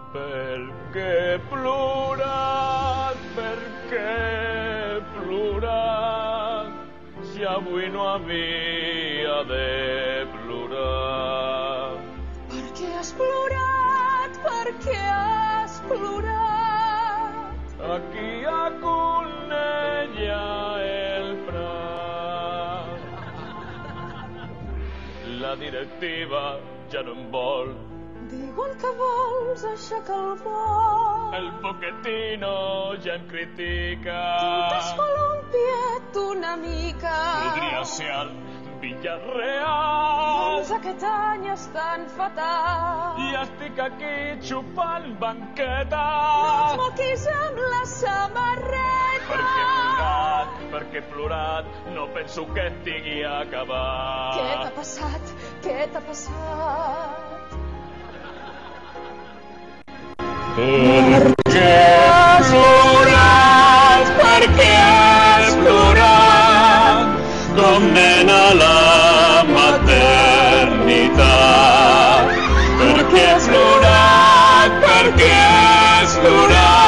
Per què plorat, per què plorat, si avui no havia de plorar? Per què has plorat, per què has plorat? Aquí a Cornellà el Prat. La directiva ja no em vol. Diuen que vols aixecar el vol. El Pochettino ja em critica. T'has columpiat una mica. Podria ser el Villarreal. Doncs aquest any estan fatal. I estic aquí xupant banqueta. No et moquis amb la samarreta. Perquè he plorat, no penso que estigui acabat. Què t'ha passat? Què t'ha passat? Per què has plorat? Per què has plorat? Com nen a la maternitat. Per què has plorat? Per què has plorat?